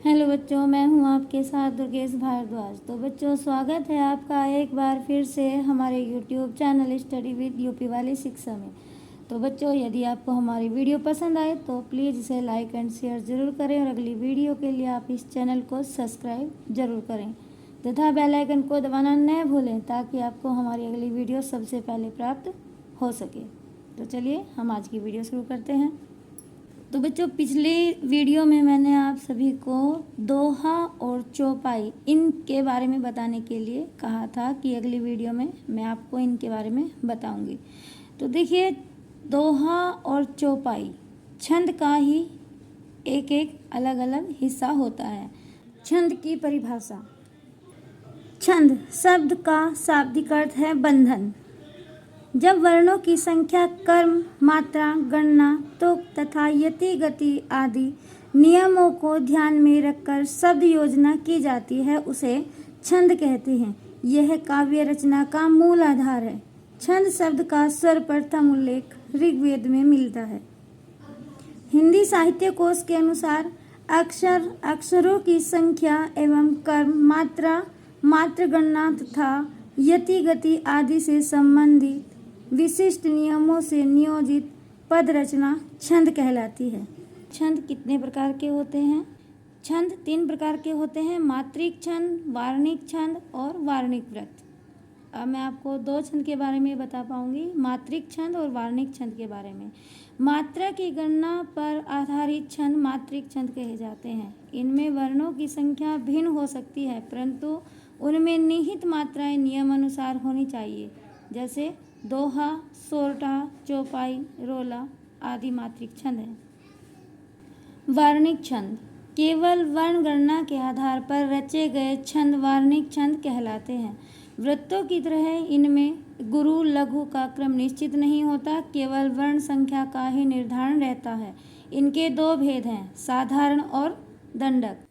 Hello बच्चों, मैं हूं आपके साथ दुर्गेश भारद्वाज। तो बच्चों, स्वागत है आपका एक बार फिर से हमारे YouTube channel study with UP वाली शिक्षा में। तो बच्चों, यदि आपको हमारी वीडियो पसंद आए तो प्लीज़ इसे लाइक एंड शेयर ज़रूर करें और अगली वीडियो के लिए आप इस चैनल को सब्सक्राइब ज़रूर करें तथा बेल आइकन को दबाना न भूलें ताकि आपको हमारी अगली वीडियो सबसे पहले प्राप्त हो सके। तो चलिए हम आज की वीडियो शुरू करते हैं। तो बच्चों, पिछले वीडियो में मैंने आप सभी को दोहा और चौपाई इनके बारे में बताने के लिए कहा था कि अगली वीडियो में मैं आपको इनके बारे में बताऊंगी। तो देखिए, दोहा और चौपाई छंद का ही एक एक अलग अलग हिस्सा होता है। छंद की परिभाषा। छंद शब्द का शाब्दिक अर्थ है बंधन। जब वर्णों की संख्या, कर्म, मात्रा, गणना, तुक तथा यति, गति आदि नियमों को ध्यान में रखकर शब्द योजना की जाती है उसे छंद कहते हैं। यह काव्य रचना का मूल आधार है। छंद शब्द का सर्वप्रथम उल्लेख ऋग्वेद में मिलता है। हिंदी साहित्य कोश के अनुसार अक्षरों की संख्या एवं कर्म, मात्रा, मात्र गणना तथा यति, गति आदि से संबंधित विशिष्ट नियमों से नियोजित पद रचना छंद कहलाती है। छंद कितने प्रकार के होते हैं? छंद 3 प्रकार के होते हैं: मात्रिक छंद, वार्णिक छंद और वार्णिक व्रत। अब मैं आपको 2 छंद के बारे में बता पाऊंगी, मात्रिक छंद और वार्णिक छंद के बारे में। मात्रा की गणना पर आधारित छंद मात्रिक छंद कहे जाते हैं। इनमें वर्णों की संख्या भिन्न हो सकती है, परंतु उनमें निहित मात्राएं नियम अनुसार होनी चाहिए। जैसे दोहा, सोरठा, चौपाई, रोला आदि मात्रिक छंद हैं। वार्णिक छंद केवल वर्ण गणना के आधार पर रचे गए छंद वार्णिक छंद कहलाते हैं। वृत्तों की तरह इनमें गुरु लघु का क्रम निश्चित नहीं होता, केवल वर्ण संख्या का ही निर्धारण रहता है। इनके 2 भेद हैं, साधारण और दंडक।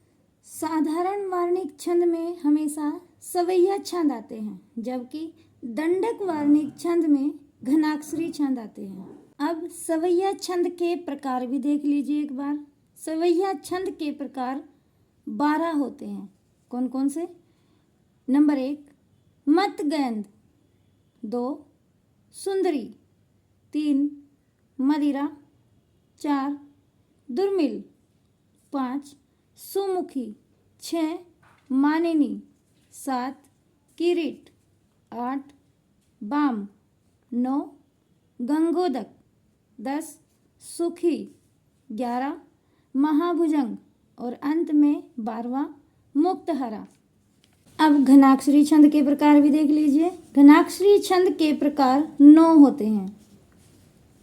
साधारण वार्णिक छंद में हमेशा सवैया छंद आते हैं, जबकि दंडक वार्णिक छंद में घनाक्षरी छंद आते हैं। अब सवैया छंद के प्रकार भी देख लीजिए एक बार। सवैया छंद के प्रकार 12 होते हैं। कौन कौन से? नंबर 1 मतगैंद, 2 सुंदरी, 3 मदिरा, 4 दुर्मिल, 5 सुमुखी, 6 मानिनी, 7 किरीट, 8 बाम, 9 गंगोदक, 10 सुखी, 11 महाभुजंग और अंत में 12वां मुक्तहरा। अब घनाक्षरी छंद के प्रकार भी देख लीजिए। घनाक्षरी छंद के प्रकार 9 होते हैं।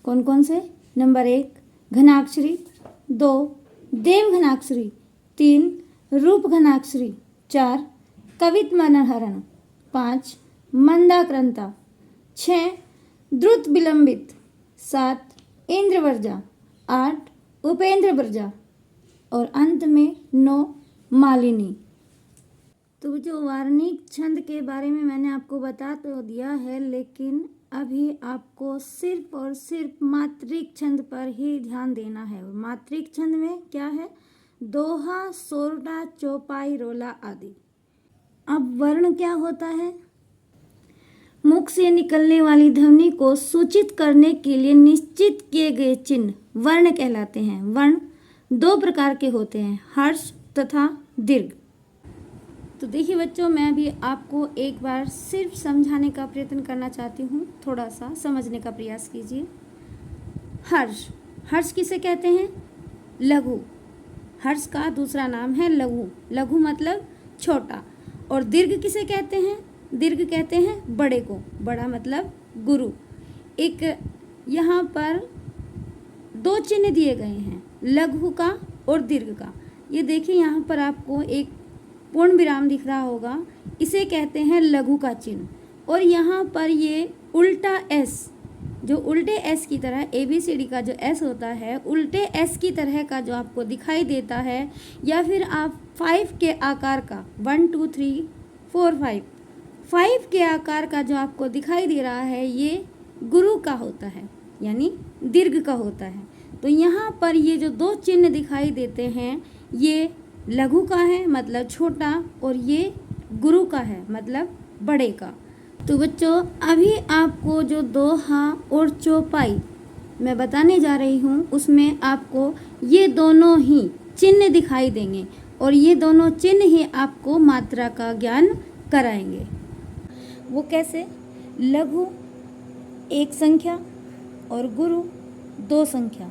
कौन कौन से? नंबर 1 घनाक्षरी, 2 देव घनाक्षरी, 3 रूप घनाक्षरी, 4 कवित मनहरण, 5 मंदाक्रंता, 6 द्रुत विलंबित, 7 इंद्रवर्जा, 8 उपेंद्र वर्जा और अंत में 9 मालिनी। तो जो वार्णिक छंद के बारे में मैंने आपको बता तो दिया है, लेकिन अभी आपको सिर्फ और सिर्फ मात्रिक छंद पर ही ध्यान देना है। मात्रिक छंद में क्या है? दोहा, सोरठा, चौपाई, रोला आदि। अब वर्ण क्या होता है? मुख से निकलने वाली ध्वनि को सूचित करने के लिए निश्चित किए गए चिन्ह वर्ण कहलाते हैं। वर्ण 2 प्रकार के होते हैं, हर्ष तथा दीर्घ। तो देखिए बच्चों, मैं भी आपको एक बार सिर्फ समझाने का प्रयत्न करना चाहती हूँ, थोड़ा सा समझने का प्रयास कीजिए। हर्ष, हर्ष किसे कहते हैं? लघु। हर्ष का दूसरा नाम है लघु। लघु मतलब छोटा। और दीर्घ किसे कहते हैं? दीर्घ कहते हैं बड़े को। बड़ा मतलब गुरु। एक यहाँ पर 2 चिन्ह दिए गए हैं, लघु का और दीर्घ का। ये देखिए, यहाँ पर आपको एक पूर्ण विराम दिख रहा होगा, इसे कहते हैं लघु का चिन्ह। और यहाँ पर ये उल्टा एस, जो उल्टे एस की तरह ABCD का जो एस होता है, उल्टे एस की तरह का जो आपको दिखाई देता है, या फिर आप 5 के आकार का 1 2 3 4 5 के आकार का जो आपको दिखाई दे रहा है, ये गुरु का होता है, यानी दीर्घ का होता है। तो यहाँ पर ये जो 2 चिन्ह दिखाई देते हैं, ये लघु का है मतलब छोटा और ये गुरु का है मतलब बड़े का। तो बच्चों अभी आपको जो दोहा और चौपाई मैं बताने जा रही हूँ उसमें आपको ये दोनों ही चिन्ह दिखाई देंगे और ये दोनों चिन्ह ही आपको मात्रा का ज्ञान कराएंगे। वो कैसे? लघु एक संख्या और गुरु दो संख्या।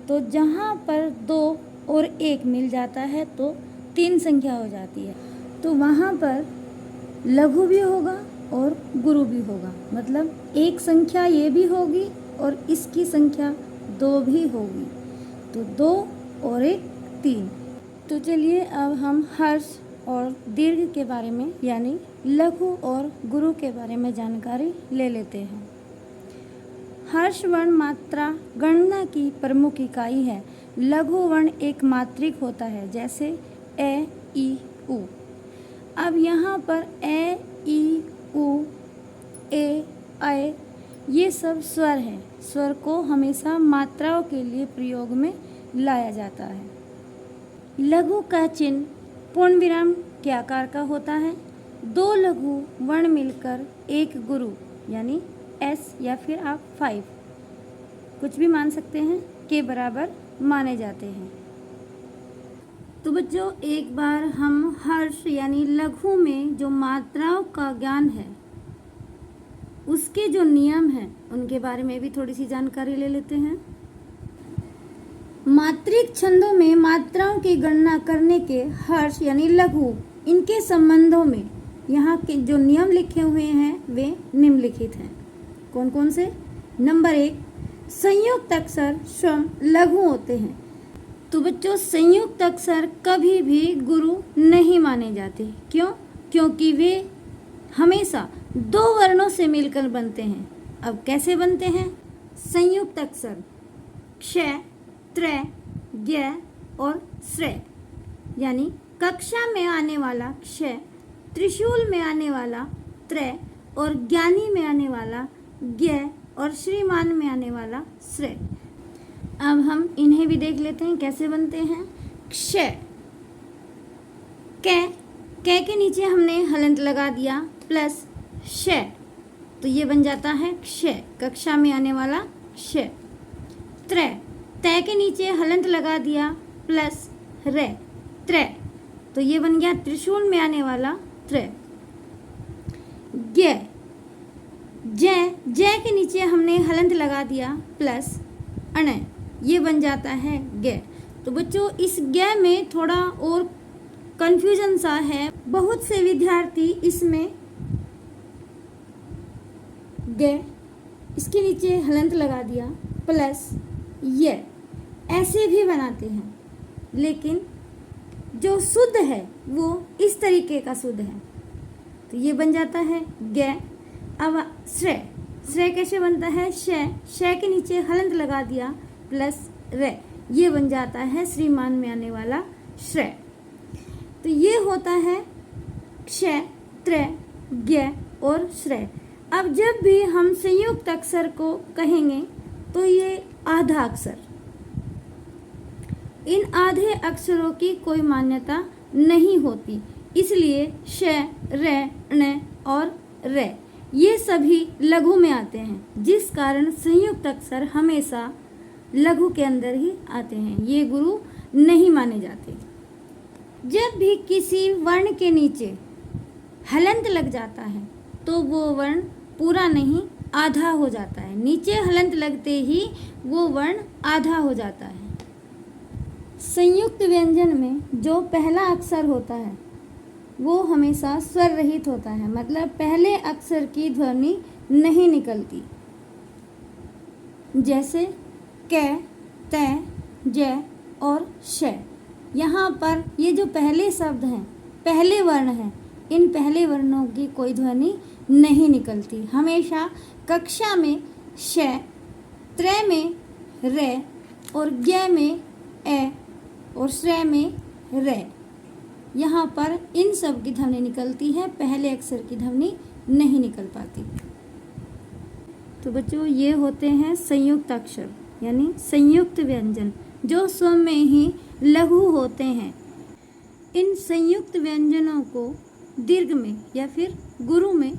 तो जहाँ पर 2 और 1 मिल जाता है तो 3 संख्या हो जाती है। तो वहाँ पर लघु भी होगा और गुरु भी होगा, मतलब एक संख्या ये भी होगी और इसकी संख्या 2 भी होगी। तो 2 और 1 3। तो चलिए अब हम हर्ष और दीर्घ के बारे में यानी लघु और गुरु के बारे में जानकारी ले लेते हैं। हर्ष वर्ण मात्रा गणना की प्रमुख इकाई है। लघु वर्ण एक मात्रिक होता है जैसे ए, ई, उ। अब यहाँ पर ए, ई, उ, ए, ऐ ये सब स्वर हैं। स्वर को हमेशा मात्राओं के लिए प्रयोग में लाया जाता है। लघु का चिन्ह पूर्ण विराम के आकार का होता है। 2 लघु वर्ण मिलकर एक गुरु यानी एस या फिर आप 5 कुछ भी मान सकते हैं के बराबर माने जाते हैं। तो बच्चों एक बार हम हर्ष यानी लघु में जो मात्राओं का ज्ञान है उसके जो नियम हैं उनके बारे में भी थोड़ी सी जानकारी ले लेते हैं। मात्रिक छंदों में मात्राओं की गणना करने के हर्ष यानी लघु इनके संबंधों में यहाँ के जो नियम लिखे हुए हैं वे निम्नलिखित हैं। कौन कौन से? नंबर 1, संयुक्त अक्षर स्वयं लघु होते हैं। तो बच्चों संयुक्त अक्षर कभी भी गुरु नहीं माने जाते। क्यों? क्योंकि वे हमेशा 2 वर्णों से मिलकर बनते हैं। अब कैसे बनते हैं? संयुक्त अक्षर क्ष, त्र, ज्ञ और श्रेय यानी कक्षा में आने वाला क्ष, त्रिशूल में आने वाला त्र और ज्ञानी में आने वाला ज्ञ और श्रीमान में आने वाला श्रेय। अब हम इन्हें भी देख लेते हैं कैसे बनते हैं। क्ष, कै के नीचे हमने हलंत लगा दिया प्लस श, तो ये बन जाता है क्ष, कक्षा में आने वाला क्ष। त्र, तय के नीचे हलंत लगा दिया प्लस रे, त्र, तो ये बन गया त्रिशूल में आने वाला त्र। ज्ञ, जय के नीचे हमने हलंत लगा दिया प्लस अण, ये बन जाता है ज्ञ। तो बच्चों इस ज्ञ में थोड़ा और कंफ्यूजन सा है। बहुत से विद्यार्थी इसमें ज्ञ इसके नीचे हलंत लगा दिया प्लस ये ऐसे भी बनाते हैं, लेकिन जो शुद्ध है वो इस तरीके का शुद्ध है। तो ये बन जाता है ज्ञ। अब श्रेय, श्रेय कैसे बनता है? श के नीचे हलंत लगा दिया प्लस रे, ये बन जाता है श्रीमान में आने वाला श्रेय। तो ये होता है क्ष, त्र, ज्ञ और श्रेय। अब जब भी हम संयुक्त अक्षर को कहेंगे तो ये आधा अक्षर, इन आधे अक्षरों की कोई मान्यता नहीं होती, इसलिए श, रे, ण और रे ये सभी लघु में आते हैं, जिस कारण संयुक्त अक्षर हमेशा लघु के अंदर ही आते हैं। ये गुरु नहीं माने जाते। जब भी किसी वर्ण के नीचे हलंत लग जाता है तो वो वर्ण पूरा नहीं आधा हो जाता है। नीचे हलंत लगते ही वो वर्ण आधा हो जाता है। संयुक्त व्यंजन में जो पहला अक्षर होता है वो हमेशा स्वर रहित होता है, मतलब पहले अक्षर की ध्वनि नहीं निकलती। जैसे क, त, ज और श। यहाँ पर ये जो पहले शब्द हैं, पहले वर्ण हैं, इन पहले वर्णों की कोई ध्वनि नहीं निकलती। हमेशा कक्षा में श, त्र में रे और ज्ञ में ए और श्रेय में रे, यहाँ पर इन सब की ध्वनि निकलती है, पहले अक्षर की ध्वनि नहीं निकल पाती। तो बच्चों ये होते हैं संयुक्त अक्षर यानी संयुक्त व्यंजन जो स्व में ही लघु होते हैं। इन संयुक्त व्यंजनों को दीर्घ में या फिर गुरु में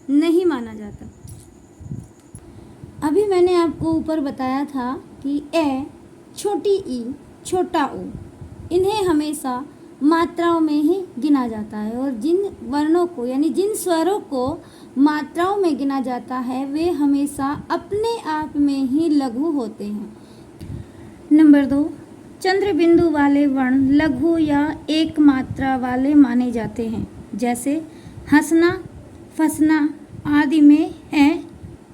नहीं माना जाता। अभी मैंने आपको ऊपर बताया था कि ए, छोटी ई, छोटा ऊ, इन्हें हमेशा मात्राओं में ही गिना जाता है और जिन वर्णों को यानी जिन स्वरों को मात्राओं में गिना जाता है वे हमेशा अपने आप में ही लघु होते हैं। नंबर 2, चंद्र बिंदु वाले वर्ण लघु या एक मात्रा वाले माने जाते हैं, जैसे हंसना, फंसना आदि में है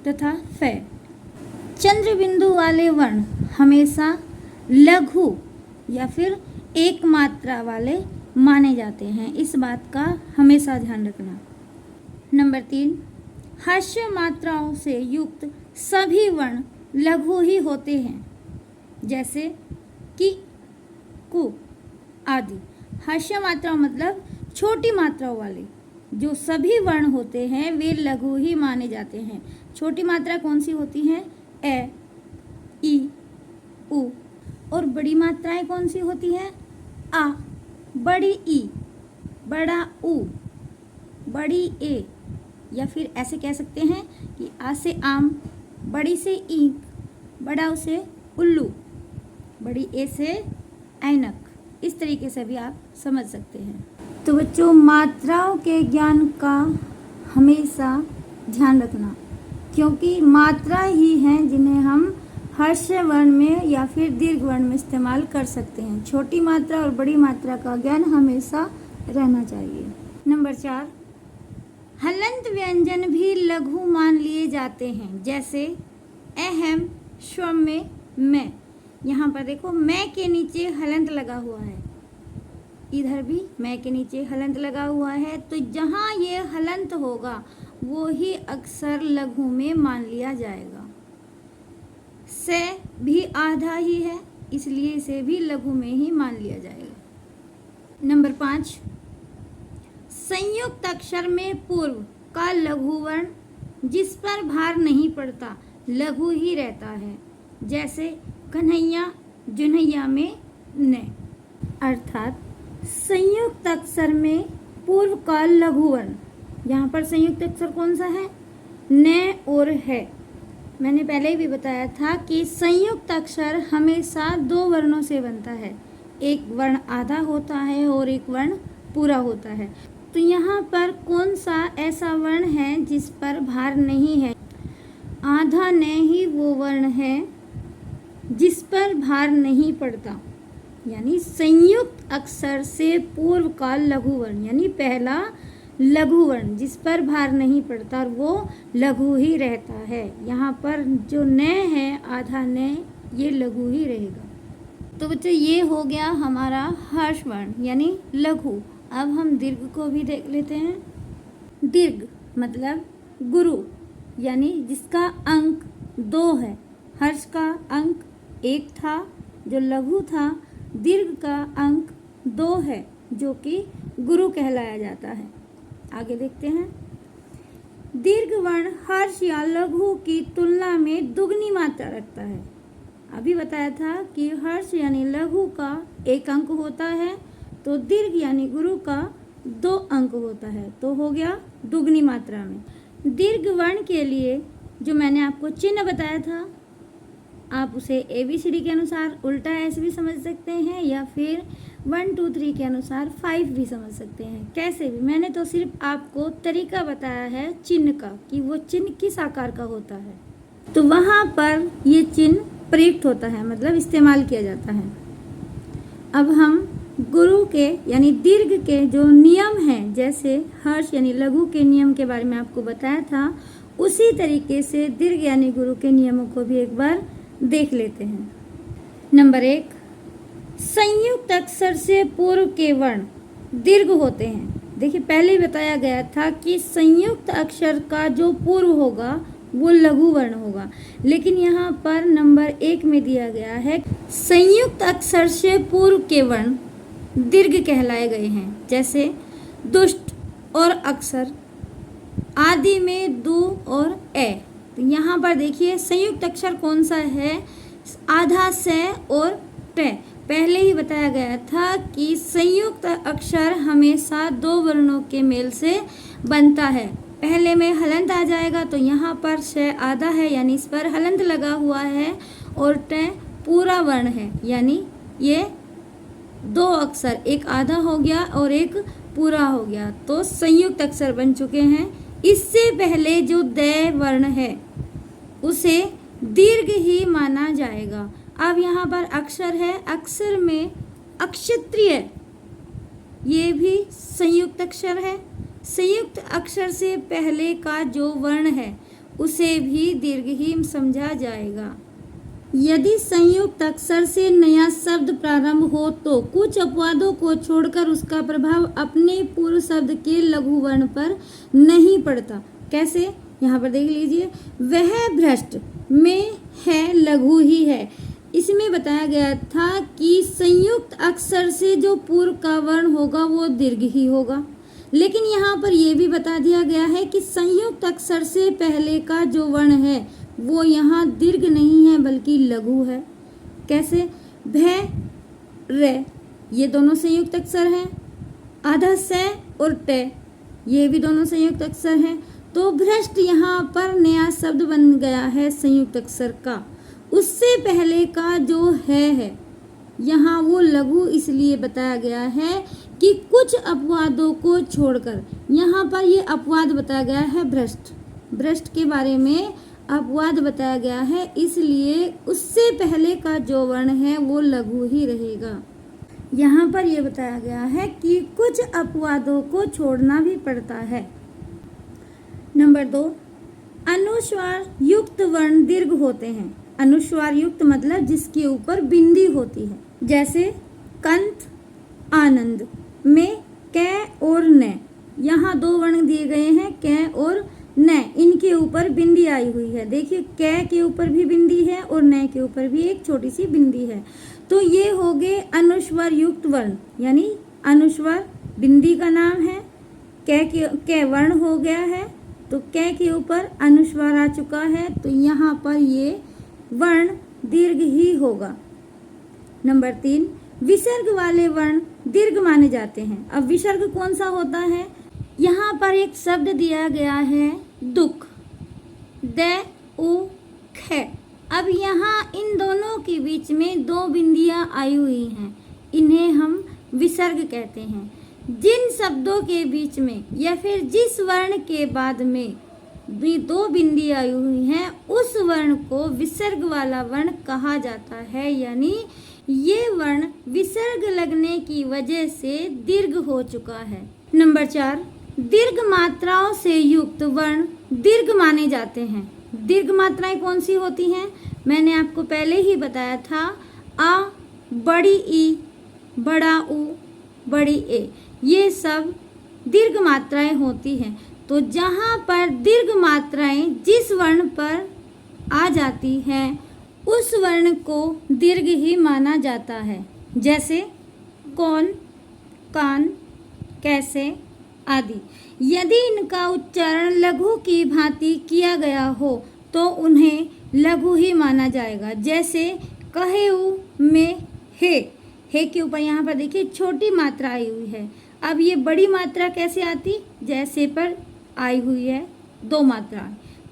तथा फे। चंद्र बिंदु वाले वर्ण हमेशा लघु या फिर एक मात्रा वाले माने जाते हैं, इस बात का हमेशा ध्यान रखना। नंबर 3, हास्य मात्राओं से युक्त सभी वर्ण लघु ही होते हैं, जैसे कि, कु आदि। हास्य मात्राओं मतलब छोटी मात्राओं वाले जो सभी वर्ण होते हैं वे लघु ही माने जाते हैं। छोटी मात्रा कौन सी होती है? ए, ई, उ। और बड़ी मात्राएं कौन सी होती है? आ, बड़ी ई, बड़ा उ, बड़ी ए, या फिर ऐसे कह सकते हैं कि आ से आम, बड़ी से ईंक, बड़ा उ से उल्लू, बड़ी ए से ऐनक। इस तरीके से भी आप समझ सकते हैं। तो बच्चों, मात्राओं के ज्ञान का हमेशा ध्यान रखना, क्योंकि मात्रा ही हैं जिन्हें हम हास्य वर्ण में या फिर दीर्घ वर्ण में इस्तेमाल कर सकते हैं। छोटी मात्रा और बड़ी मात्रा का ज्ञान हमेशा रहना चाहिए। नंबर 4, हलंत व्यंजन भी लघु मान लिए जाते हैं, जैसे अहम, स्वम में मैं। यहाँ पर देखो मैं के नीचे हलंत लगा हुआ है, इधर भी मैं के नीचे हलंत लगा हुआ है, तो जहाँ ये हलंत होगा वो ही अक्सर लघु में मान लिया जाएगा। से भी आधा ही है, इसलिए इसे भी लघु में ही मान लिया जाएगा। नंबर 5, संयुक्त अक्षर में पूर्व का लघु वर्ण जिस पर भार नहीं पड़ता लघु ही रहता है, जैसे कन्हैया, जुन्हैया में ने। अर्थात संयुक्त अक्षर में पूर्व का लघु वर्ण, यहाँ पर संयुक्त अक्षर कौन सा है? ने और है। मैंने पहले ही भी बताया था कि संयुक्त अक्षर हमेशा दो वर्णों से बनता है, एक वर्ण आधा होता है और एक वर्ण पूरा होता है। तो यहाँ पर कौन सा ऐसा वर्ण है जिस पर भार नहीं है? आधा ने ही वो वर्ण है जिस पर भार नहीं पड़ता, यानी संयुक्त अक्षर से पूर्व का लघु वर्ण, यानी पहला लघु वर्ण जिस पर भार नहीं पड़ता और वो लघु ही रहता है। यहाँ पर जो न है, आधा न, ये लघु ही रहेगा। तो बच्चों, ये हो गया हमारा हर्ष वर्ण यानी लघु। अब हम दीर्घ को भी देख लेते हैं। दीर्घ मतलब गुरु, यानी जिसका अंक 2 है। हर्ष का अंक 1 था जो लघु था, दीर्घ का अंक 2 है जो कि गुरु कहलाया जाता है। आगे देखते हैं। दीर्घ वर्ण हर्ष या लघु की तुलना में दुगनी मात्रा रखता है। अभी बताया था कि हर्ष यानी लघु का 1 अंक होता है, तो दीर्घ यानी गुरु का 2 अंक होता है, तो हो गया दुगनी मात्रा में। दीर्घ वर्ण के लिए जो मैंने आपको चिन्ह बताया था, आप उसे ABCD के अनुसार उल्टा ऐसे भी समझ सकते हैं या फिर 1 2 3 के अनुसार 5 भी समझ सकते हैं। कैसे भी, मैंने तो सिर्फ आपको तरीका बताया है चिन्ह का कि वो चिन्ह किस आकार का होता है, तो वहाँ पर ये चिन्ह प्रयुक्त होता है, मतलब इस्तेमाल किया जाता है। अब हम गुरु के यानी दीर्घ के जो नियम हैं, जैसे हर्ष यानी लघु के नियम के बारे में आपको बताया था, उसी तरीके से दीर्घ यानी गुरु के नियमों को भी एक बार देख लेते हैं। नंबर 1, संयुक्त अक्षर से पूर्व के वर्ण दीर्घ होते हैं। देखिए, पहले ही बताया गया था कि संयुक्त अक्षर का जो पूर्व होगा वो लघु वर्ण होगा, लेकिन यहाँ पर नंबर 1 में दिया गया है संयुक्त अक्षर से पूर्व के वर्ण दीर्घ कहलाए गए हैं, जैसे दुष्ट और अक्षर आदि में दु और ए। तो यहाँ पर देखिए संयुक्त अक्षर कौन सा है? आधा से और टे। पहले ही बताया गया था कि संयुक्त अक्षर हमेशा दो वर्णों के मेल से बनता है। पहले में हलंत आ जाएगा तो यहाँ पर श आधा है यानी इस पर हलंत लगा हुआ है, और ट पूरा वर्ण है यानी ये दो अक्षर, एक आधा हो गया और एक पूरा हो गया, तो संयुक्त अक्षर बन चुके हैं। इससे पहले जो द वर्ण है उसे दीर्घ ही माना जाएगा। अब यहाँ पर अक्षर है, अक्षर में अक्षत्रिय ये भी संयुक्त अक्षर है। संयुक्त अक्षर से पहले का जो वर्ण है उसे भी दीर्घ ही समझा जाएगा। यदि संयुक्त अक्षर से नया शब्द प्रारंभ हो तो कुछ अपवादों को छोड़कर उसका प्रभाव अपने पूर्व शब्द के लघु वर्ण पर नहीं पड़ता। कैसे? यहाँ पर देख लीजिए, वह भ्रष्ट में है लघु ही है। इसमें बताया गया था कि संयुक्त अक्षर से जो पूर्व का वर्ण होगा वो दीर्घ ही होगा, लेकिन यहाँ पर यह भी बता दिया गया है कि संयुक्त अक्षर से पहले का जो वर्ण है वो यहाँ दीर्घ नहीं है बल्कि लघु है। कैसे? भ र ये दोनों संयुक्त अक्षर हैं, आधा स और ट ये भी दोनों संयुक्त अक्षर हैं, तो भ्रष्ट यहाँ पर नया शब्द बन गया है संयुक्त अक्षर का। उससे पहले का जो है यहाँ वो लघु इसलिए बताया गया है कि कुछ अपवादों को छोड़कर, यहाँ पर ये अपवाद बताया गया है भ्रष्ट, भ्रष्ट के बारे में अपवाद बताया गया है, इसलिए उससे पहले का जो वर्ण है वो लघु ही रहेगा। यहाँ पर यह बताया गया है कि कुछ अपवादों को छोड़ना भी पड़ता है। नंबर 2, अनुस्वार युक्त वर्ण दीर्घ होते हैं। अनुस्वार युक्त मतलब जिसके ऊपर बिंदी होती है, जैसे कंत, आनंद में क और न। यहाँ दो वर्ण दिए गए हैं, क और न, इनके ऊपर बिंदी आई हुई है। देखिए क के ऊपर भी बिंदी है और न के ऊपर भी एक छोटी सी बिंदी है, तो ये हो गए अनुस्वार युक्त वर्ण, यानी अनुस्वार बिंदी का नाम है, क वर्ण हो गया है, तो क के ऊपर अनुस्वार आ चुका है, तो यहाँ पर ये वर्ण दीर्घ ही होगा। नंबर 3, विसर्ग वाले वर्ण दीर्घ माने जाते हैं। अब विसर्ग कौन सा होता है? यहाँ पर एक शब्द दिया गया है दुख, द उ ख। अब यहाँ इन दोनों के बीच में दो बिंदियां आई हुई हैं, इन्हें हम विसर्ग कहते हैं। जिन शब्दों के बीच में या फिर जिस वर्ण के बाद में भी दो बिंदी आई हुई हैं उस वर्ण को विसर्ग वाला वर्ण कहा जाता है, यानी ये वर्ण विसर्ग लगने की वजह से दीर्घ हो चुका है। नंबर 4, दीर्घ मात्राओं से युक्त वर्ण दीर्घ माने जाते हैं। दीर्घ मात्राएं कौन सी होती हैं? मैंने आपको पहले ही बताया था, आ, बड़ी ई, बड़ा उ, बड़ी ए, ये सब दीर्घ मात्राएं होती हैं। तो जहाँ पर दीर्घ मात्राएं जिस वर्ण पर आ जाती हैं उस वर्ण को दीर्घ ही माना जाता है, जैसे कौन, कान, कैसे आदि। यदि इनका उच्चारण लघु की भांति किया गया हो तो उन्हें लघु ही माना जाएगा, जैसे कहेऊ में हे के ऊपर यहाँ पर देखिए छोटी मात्रा आई हुई है। अब ये बड़ी मात्रा कैसे आती? जैसे पर आई हुई है दो मात्रा,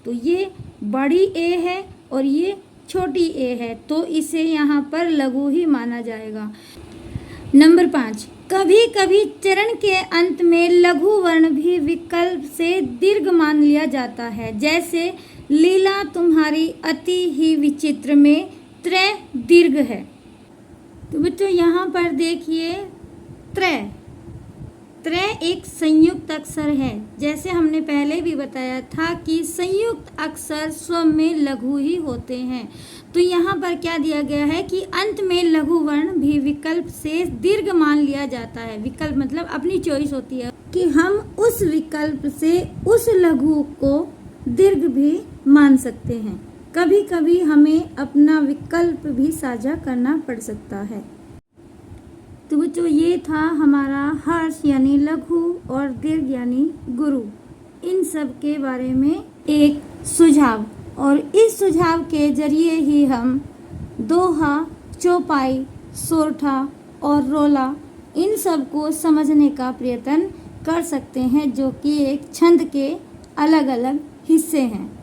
तो ये बड़ी ए है और ये छोटी ए है, तो इसे यहाँ पर लघु ही माना जाएगा। नंबर 5, कभी कभी चरण के अंत में लघु वर्ण भी विकल्प से दीर्घ मान लिया जाता है, जैसे लीला तुम्हारी अति ही विचित्र में त्र दीर्घ है। तो बच्चों यहाँ पर देखिए त्र एक संयुक्त अक्षर है। जैसे हमने पहले भी बताया था कि संयुक्त अक्षर स्व में लघु ही होते हैं, तो यहाँ पर क्या दिया गया है कि अंत में लघु वर्ण भी विकल्प से दीर्घ मान लिया जाता है। विकल्प मतलब अपनी चॉइस होती है कि हम उस विकल्प से उस लघु को दीर्घ भी मान सकते हैं। कभी कभी हमें अपना विकल्प भी साझा करना पड़ सकता है। तो बच्चों ये था हमारा हर्ष यानी लघु और दीर्घ यानी गुरु, इन सब के बारे में एक सुझाव, और इस सुझाव के जरिए ही हम दोहा, चौपाई, सोरठा और रोला, इन सब को समझने का प्रयत्न कर सकते हैं, जो कि एक छंद के अलग अलग हिस्से हैं।